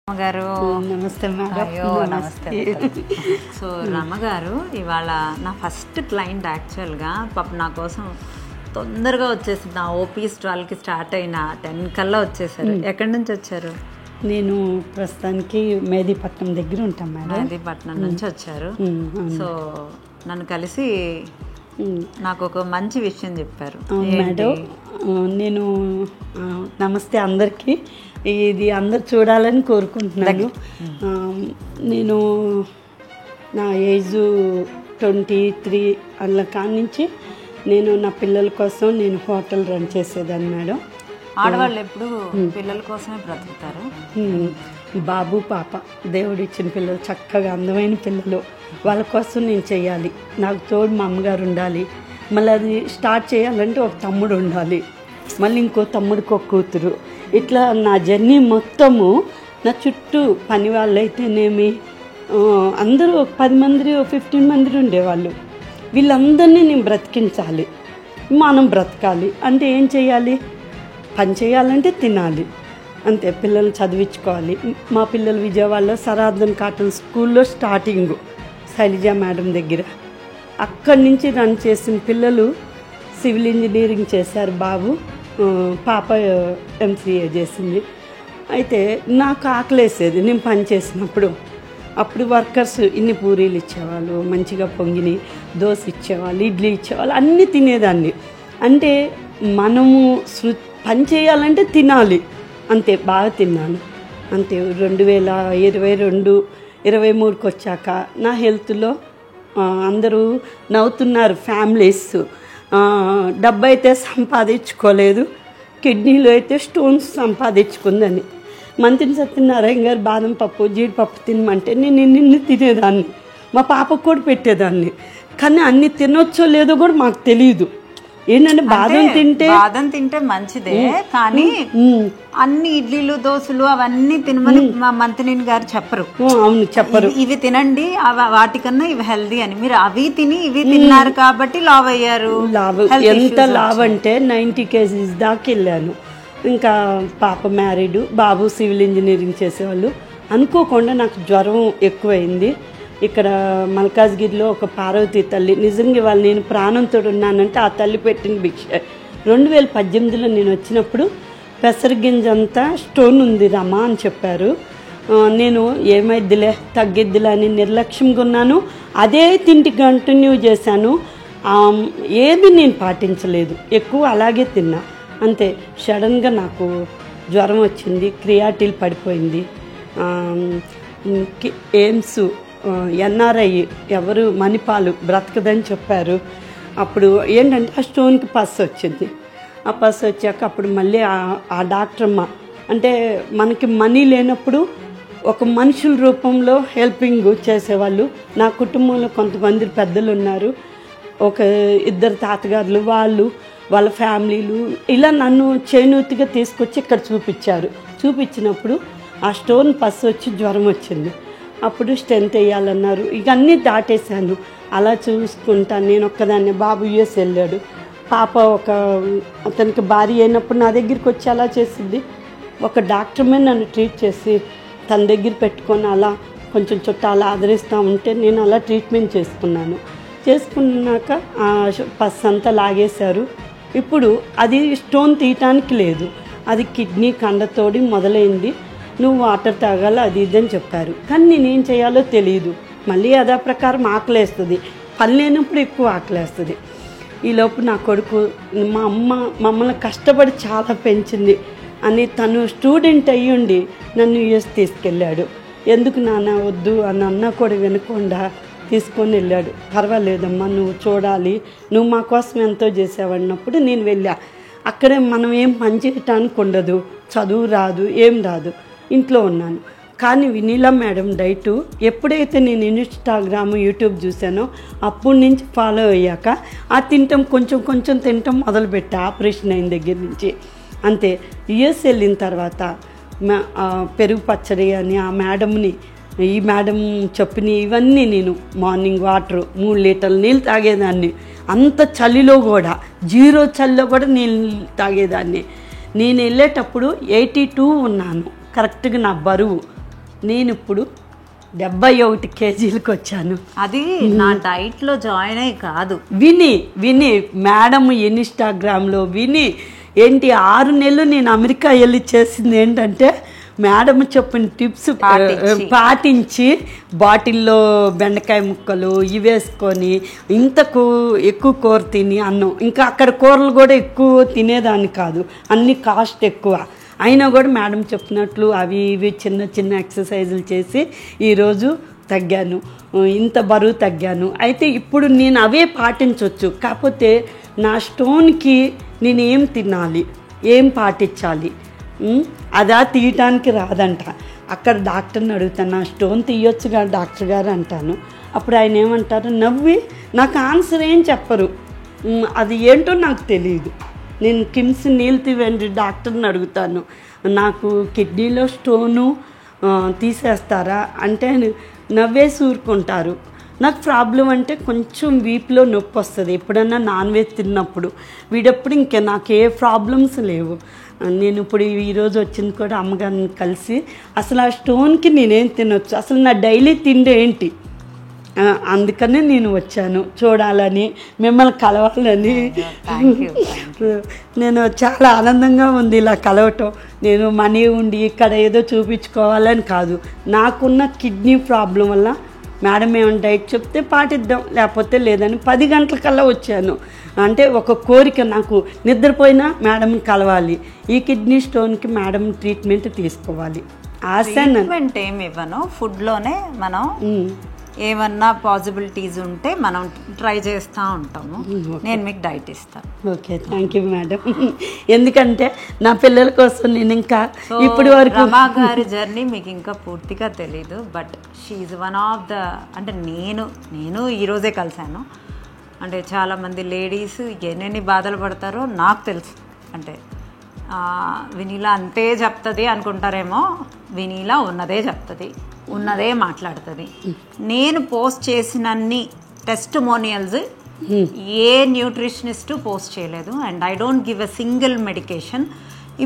రమ్మగారు నమస్తే మేడం. అయ్యో నమస్తే. సో రమ్మగారు ఇవాళ నా ఫస్ట్ క్లయింట్ యాక్చువల్గా పాప నా కోసం తొందరగా వచ్చేసింది. నా ఓపీ 12కి స్టార్ట్ అయిన 10 కల్లా వచ్చేసారు. ఎక్కడి నుంచి వచ్చారు? నేను ప్రస్తుతానికి మేదీపట్నం దగ్గర ఉంటాను మేడం. మేదీపట్నం నుంచి వచ్చారు. సో నన్ను కలిసి నాకు ఒక మంచి విషయం చెప్పారు. మేడం నేను నమస్తే అందరికీ. ఇది అందరు చూడాలని కోరుకుంటున్నాను. నేను నా ఏజ్ 23 అట్లా కానించి నేను నా పిల్లల కోసం నేను హోటల్ రన్ చేసేదాన్ని మేడం. ఆడవాళ్ళు ఎప్పుడు పిల్లల కోసమే బ్రతుకుతారు. బాబు పాప దేవుడు ఇచ్చిన పిల్లలు చక్కగా అందమైన పిల్లలు, వాళ్ళ కోసం నేను చెయ్యాలి. నాకు తోడు మా అమ్మగారు ఉండాలి. మళ్ళీ అది స్టార్ట్ చేయాలంటే ఒక తమ్ముడు ఉండాలి, మళ్ళీ ఇంకో తమ్ముడికి ఒక కూతురు. ఇట్లా నా జర్నీ మొత్తము నా చుట్టూ పని వాళ్ళు అయితేనేమి అందరూ 10 మంది 15 మంది ఉండేవాళ్ళు. వీళ్ళందరినీ నేను బ్రతికించాలి, మనం బ్రతకాలి అంటే ఏం చేయాలి? పని చేయాలంటే తినాలి అంతే. పిల్లల్ని చదివించుకోవాలి. మా పిల్లలు విజయవాడలో సరార్థన్ కాటన్ స్కూల్లో స్టార్టింగ్ శైలజ మేడం దగ్గర, అక్కడి నుంచి రన్ చేసిన పిల్లలు సివిల్ ఇంజనీరింగ్ చేశారు. బాబు పాప MCA చేసింది. అయితే నాకు ఆకలేసేది నేను పని చేసినప్పుడు. అప్పుడు వర్కర్స్ ఇన్ని పూరీలు ఇచ్చేవాళ్ళు, మంచిగా పొంగిని దోశ ఇచ్చేవాళ్ళు, ఇడ్లీ ఇచ్చేవాళ్ళు, అన్నీ తినేదాన్ని. అంటే మనము పని చేయాలంటే తినాలి అంతే. బాగా తిన్నాను అంతే. 2022-23కి వచ్చాక నా హెల్త్లో అందరూ నవ్వుతున్నారు ఫ్యామిలీస్. డబ్బు అయితే సంపాదించుకోలేదు, కిడ్నీలో అయితే స్టోన్స్ సంపాదించుకుందని. మంత్రి సత్యనారాయణ గారు బాదం పప్పు జీడిపప్పు తినమంటే నేను ఇన్ని తినేదాన్ని, మా పాపకు కూడా పెట్టేదాన్ని. కానీ అన్ని తినొచ్చో లేదో కూడా మాకు తెలియదు. ఏంటంటే బాదం తింటే మంచిదే, కానీ అన్ని ఇడ్లీలు దోశలు అవన్నీ తినమని మా మంత్రి గారు చెప్పరు. అవును చెప్పరు. ఇవి తినండి వాటికన్నా ఇవి హెల్దీ అని. మీరు అవి తిని ఇవి తిన్నారు కాబట్టి లావ్ అయ్యారు. ఎంత లావ్ అంటే 90 kgs దాకా వెళ్ళాను. ఇంకా పాప మ్యారీడ్, బాబు సివిల్ ఇంజనీరింగ్ చేసేవాళ్ళు. అనుకోకుండా నాకు జ్వరం ఎక్కువైంది. ఇక్కడ మల్కాజ్గిరిలో ఒక పార్వతీ తల్లి, నిజంగా వాళ్ళు నేను ప్రాణంతో ఉన్నానంటే ఆ తల్లి పెట్టిన భిక్ష. 2018లో నేను వచ్చినప్పుడు పెసరగింజంతా స్టోన్ ఉంది రమా అని చెప్పారు. నేను ఏమైద్దిలే తగ్గిద్దిలే అని నిర్లక్ష్యంగా ఉన్నాను. అదే తిండి కంటిన్యూ చేశాను. ఏది నేను పాటించలేదు, ఎక్కువ అలాగే తిన్నా అంతే. సడన్గా నాకు జ్వరం వచ్చింది, క్రియాటిల్ పడిపోయింది. ఎయిమ్స్ NRI ఎవరు మణిపాలు బ్రతకదని చెప్పారు. అప్పుడు ఏంటంటే ఆ స్టోన్కి పస్ వచ్చింది. ఆ పస్ వచ్చాక అప్పుడు మళ్ళీ ఆ డాక్టర్మ్మ అంటే మనకి మనీ లేనప్పుడు ఒక మనుషుల రూపంలో హెల్పింగ్ చేసేవాళ్ళు. నా కుటుంబంలో కొంతమంది పెద్దలు ఉన్నారు, ఒక 2 తాతగారులు, వాళ్ళ ఫ్యామిలీలు ఇలా నన్ను చేనూతిగా తీసుకొచ్చి ఇక్కడ చూపించినప్పుడు ఆ స్టోన్ పస్ వచ్చి జ్వరం వచ్చింది. అప్పుడు స్టెంట్ వేయాలన్నారు. ఇక అన్నీ దాటేశాను. అలా చూసుకుంటాను నేను ఒక్కదాన్ని. బాబు US వెళ్ళాడు. పాప అతనికి భార్య అయినప్పుడు నా దగ్గరికి వచ్చి అలా చేసింది. ఒక డాక్టర్మే నన్ను ట్రీట్ చేసి తన దగ్గర పెట్టుకొని అలా కొంచెం చుట్టాలు ఆదరిస్తూ ఉంటే నేను అలా ట్రీట్మెంట్ చేసుకున్నాక పస్ అంతా లాగేశారు. ఇప్పుడు అది స్టోన్ తీయటానికి లేదు, అది కిడ్నీ కండతోడి మొదలైంది. నువ్వు వాటర్ తాగాలి అది ఇదని చెప్పారు. కానీ నేనేం చేయాలో తెలియదు. మళ్ళీ అదే ప్రకారం ఆకలేస్తుంది. పని లేనప్పుడు ఎక్కువ ఆకలేస్తుంది. ఈలోపు నా కొడుకు మా అమ్మ మమ్మల్ని కష్టపడి చాలా పెంచింది అని తను స్టూడెంట్ అయ్యుండి నన్ను US తీసుకెళ్ళాడు. ఎందుకు నాన్న వద్దు అని అన్నా కూడా వినకుండా తీసుకొని వెళ్ళాడు. పర్వాలేదమ్మా నువ్వు చూడాలి, నువ్వు మా కోసం ఎంతో చేసావన్నప్పుడు నేను వెళ్ళా. అక్కడే మనం ఏం పని చేయటానికి ఉండదు, చదువు రాదు, ఏం రాదు, ఇంట్లో ఉన్నాను. కానీ వినీలా మేడం డైటు ఎప్పుడైతే నేను ఇన్స్టాగ్రామ్ యూట్యూబ్ చూసానో అప్పటి నుంచి ఫాలో అయ్యాక ఆ కొంచెం కొంచెం తినటం మొదలుపెట్టా. ఆపరేషన్ అయిన దగ్గర నుంచి అంతే. US వెళ్ళిన తర్వాత పెరుగు పచ్చడి అని ఆ మేడంని, ఈ మేడం చెప్పిన ఇవన్నీ నేను మార్నింగ్ వాటర్ 3 లీటర్ల నీళ్ళు తాగేదాన్ని. అంత చలిలో కూడా 0 చలిలో కూడా నీళ్ళు తాగేదాన్ని. నేను వెళ్ళేటప్పుడు 82 ఉన్నాను కరెక్ట్గా నా బరువు. నేను ఇప్పుడు 71 కేజీలకు వచ్చాను. అది నా డైట్లో జాయిన్ అయ్యి కాదు, విని మేడం ఇన్స్టాగ్రామ్లో విని ఏంటి 6 నెలలు నేను అమెరికా వెళ్ళి చేసింది ఏంటంటే మేడం చెప్పిన టిప్స్ పాటించి బాటిల్లో బెండకాయ ముక్కలు ఇవి వేసుకొని ఇంతకు ఎక్కువ కూర తిని అన్నం, ఇంకా అక్కడ కూరలు కూడా ఎక్కువ తినేదాన్ని కాదు, అన్ని కాస్ట్ ఎక్కువ అయినా కూడా మేడం చెప్పినట్లు అవి ఇవి చిన్న చిన్న ఎక్సర్సైజులు చేసి ఈరోజు తగ్గాను, ఇంత బరువు తగ్గాను. అయితే ఇప్పుడు నేను అవే పాటించవచ్చు, కాకపోతే నా స్టోన్కి నేను ఏం తినాలి, ఏం పాటించాలి, అదా తీయటానికి రాదంట. అక్కడ డాక్టర్ని అడుగుతాను, నా స్టోన్ తీయొచ్చుగా డాక్టర్ గారు అంటాను. అప్పుడు ఆయన ఏమంటారు, నవ్వి నాకు ఆన్సర్ ఏం చెప్పరు, అది ఏంటో నాకు తెలియదు. నేను కిమ్స్ నీళ్ళు వెండి డాక్టర్ని అడుగుతాను, నాకు కిడ్నీలో స్టోను తీసేస్తారా అంటే నవ్వేసి ఊరుకుంటారు. నాకు ప్రాబ్లం అంటే కొంచెం వీపులో నొప్పి వస్తుంది ఎప్పుడన్నా నాన్ వెజ్ తిన్నప్పుడు, వీడప్పుడు ఇంకా నాకు ఏ ప్రాబ్లమ్స్ లేవు. నేను ఇప్పుడు ఈరోజు వచ్చింది కూడా అమ్మగారిని కలిసి అసలు ఆ స్టోన్కి నేనేం తినొచ్చు, అసలు నా డైలీ తిండి ఏంటి, అందుకనే నేను వచ్చాను చూడాలని, మిమ్మల్ని కలవాలని. నేను చాలా ఆనందంగా ఉంది ఇలా కలవటం. నేను మనీ ఉండి ఇక్కడ ఏదో చూపించుకోవాలని కాదు, నాకున్న కిడ్నీ ప్రాబ్లం వల్ల మేడం ఏమైనా డైట్ చెప్తే పాటిద్దాం, లేకపోతే లేదని 10 గంటలకల్లా వచ్చాను. అంటే ఒక కోరిక, నాకు నిద్రపోయినా మేడంని కలవాలి, ఈ కిడ్నీ స్టోన్కి మేడం ట్రీట్మెంట్ తీసుకోవాలి. ట్రీట్మెంట్ ఏమి ఇవ్వను, ఫుడ్లోనే మనం ఏమన్నా పాసిబిలిటీస్ ఉంటే మనం ట్రై చేస్తూ ఉంటాము. నేను మీకు డైట్ ఇస్తాను. Okay, thank you madam. ఎందుకంటే నా పిల్లల కోసం నేను ఇంకా ఇప్పుడు వరకు రమా గారి జర్నీ మీకు ఇంకా పూర్తిగా తెలీదు, but she one of the, అంటే నేను ఈరోజే కలిశాను. అంటే చాలామంది లేడీస్ ఎన్నెన్ని బాధలు పడతారో నాకు తెలుసు. అంటే వినీలా అంతే చెప్తుంది అనుకుంటారేమో, వినీలా ఉన్నదే చెప్తుంది, ఉన్నదే మాట్లాడుతుంది. నేను పోస్ట్ చేసినన్ని టెస్టిమోనియల్స్ ఏ న్యూట్రిషనిస్ట్ పోస్ట్ చేయలేదు, and I don't give a single medication.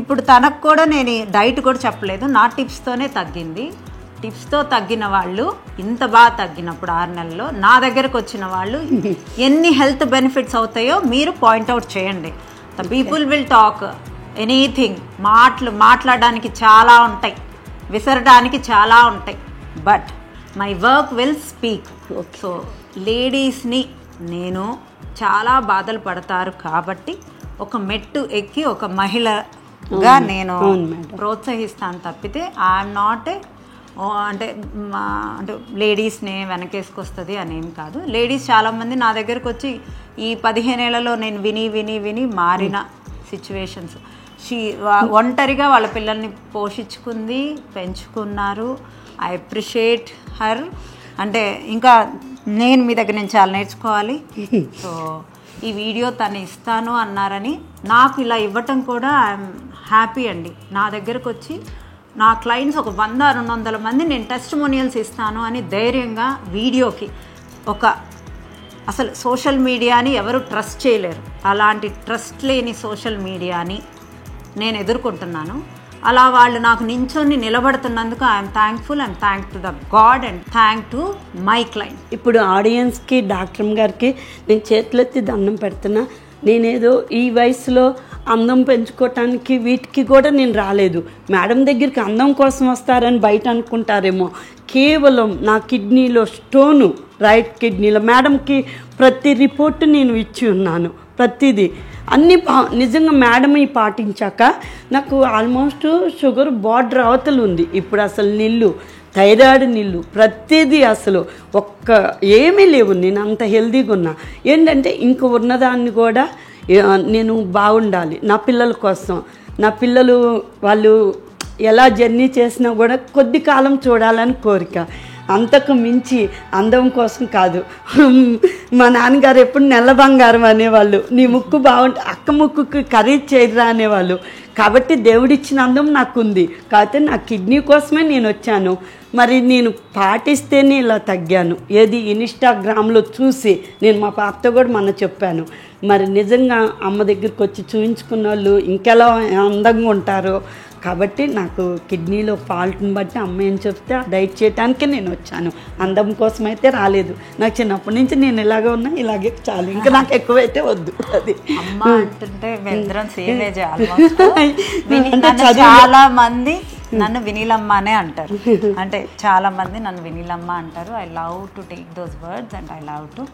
ఇప్పుడు తనకు కూడా నేను డైట్ కూడా చెప్పలేదు, నా టిప్స్తోనే తగ్గింది. టిప్స్తో తగ్గిన వాళ్ళు ఇంత బాగా తగ్గినప్పుడు 6 నెలల్లో నా దగ్గరకు వచ్చిన వాళ్ళు ఎన్ని హెల్త్ బెనిఫిట్స్ అవుతాయో మీరు పాయింట్అవుట్ చేయండి. The people will talk anything, మాట్లాడడానికి చాలా ఉంటాయి, విసరడానికి చాలా ఉంటాయి, but my work will speak. So లేడీస్ని నేను చాలా బాధలు పడతారు కాబట్టి ఒక మెట్టు ఎక్కి ఒక మహిళగా నేను ప్రోత్సహిస్తాను తప్పితే ఐఎమ్ నాట్ అంటే లేడీస్ని వెనకేసుకొస్తుంది అనేం కాదు. లేడీస్ చాలామంది నా దగ్గరకు వచ్చి ఈ 15 ఏళ్లలో నేను విని మారిన సిచ్యువేషన్స్, ఒంటరిగా వాళ్ళ పిల్లల్ని పోషించుకుంది, పెంచుకున్నారు. I appreciate her. అంటే ఇంకా నేను మీ దగ్గర నుంచి చాలా నేర్చుకోవాలి. సో ఈ వీడియో తను ఇస్తాను అన్నారని నాకు ఇలా ఇవ్వటం కూడా ఐఎమ్ హ్యాపీ అండి. నా దగ్గరకు వచ్చి నా క్లయింట్స్ ఒక 100-200 మంది నేను టెస్టిమోనియల్స్ ఇస్తాను అని ధైర్యంగా వీడియోకి అసలు సోషల్ మీడియాని ఎవరు ట్రస్ట్ చేయలేరు, అలాంటి ట్రస్ట్ లేని సోషల్ మీడియాని నేను ఎదుర్కొంటున్నాను. అలా వాళ్ళు నాకు నించొని నిలబడుతున్నందుకు I'm thankful. I'm thank to the God and thank to my client. ఇప్పుడు ఆడియన్స్కి డాక్టర్ గారికి నేను చేతులెత్తి దండం పెడుతున్నా. నేనేదో ఈ వయసులో అందం పెంచుకోవటానికి వీటికి కూడా నేను రాలేదు. మేడం దగ్గరికి అందం కోసం వస్తారని బయట అనుకుంటారేమో. కేవలం నా కిడ్నీలో స్టోను, రైట్ కిడ్నీలో మేడంకి ప్రతి రిపోర్టు నేను ఇచ్చి ఉన్నాను. ప్రతిదీ అన్నీ నిజంగా మేడం ఈ పాటించాక నాకు ఆల్మోస్ట్ షుగర్ బార్డర్ అవతలు ఉంది. ఇప్పుడు అసలు నీళ్ళు, థైరాయిడ్ నీళ్ళు, ప్రతిదీ అసలు ఏమీ లేవు. నేను అంత హెల్తీగా ఉన్నా. ఏంటంటే ఇంక ఉన్నదాన్ని కూడా నేను బాగుండాలి నా పిల్లల కోసం. నా పిల్లలు వాళ్ళు ఎలా జర్నీ చేసినా కూడా కొద్ది కాలం చూడాలని కోరిక, అంతకు మించి అందం కోసం కాదు. మా నాన్నగారు ఎప్పుడు నెల్ల బంగారం అనేవాళ్ళు, నీ ముక్కు బాగుంటే అక్క ముక్కుకి ఖరీదు చేయరా అనేవాళ్ళు. కాబట్టి దేవుడిచ్చిన అందం నాకుంది, కాకపోతే నా కిడ్నీ కోసమే నేను వచ్చాను. మరి నేను పాటిస్తేనే ఇలా తగ్గాను. ఏది ఇన్స్టాగ్రామ్లో చూసి నేను మా పాపతో కూడా మొన్న చెప్పాను. మరి నిజంగా అమ్మ దగ్గరికి వచ్చి చూపించుకున్న వాళ్ళు ఇంకెలా అందంగా ఉంటారో కాబట్టి నాకు కిడ్నీలో ఫాల్ట్ని బట్టి అమ్మ ఏం చెప్తే ఆ డైట్ చేయడానికే నేను వచ్చాను. అందం కోసం అయితే రాలేదు. నాకు చిన్నప్పటి నుంచి నేను ఇలాగే ఉన్నా, ఇలాగే చాలు, ఇంకా నాకు ఎక్కువైతే వద్దు. అది అమ్మ అంటుంటే మేమిద్దరం సేమ్ ఏజ్ ఆల్మోస్ట్. చాలా మంది నన్ను వినీలమ్మ అనే అంటారు, అంటే చాలా మంది నన్ను వినీలమ్మ అంటారు. I love to take those words and I love to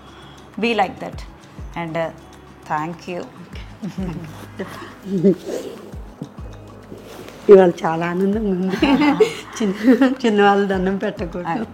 be like that. And thank you. ఇవాళ చాలా ఆనందంగా ఉంది. చిన్న చిన్న వాళ్ళు దండం పెట్టకూడదు.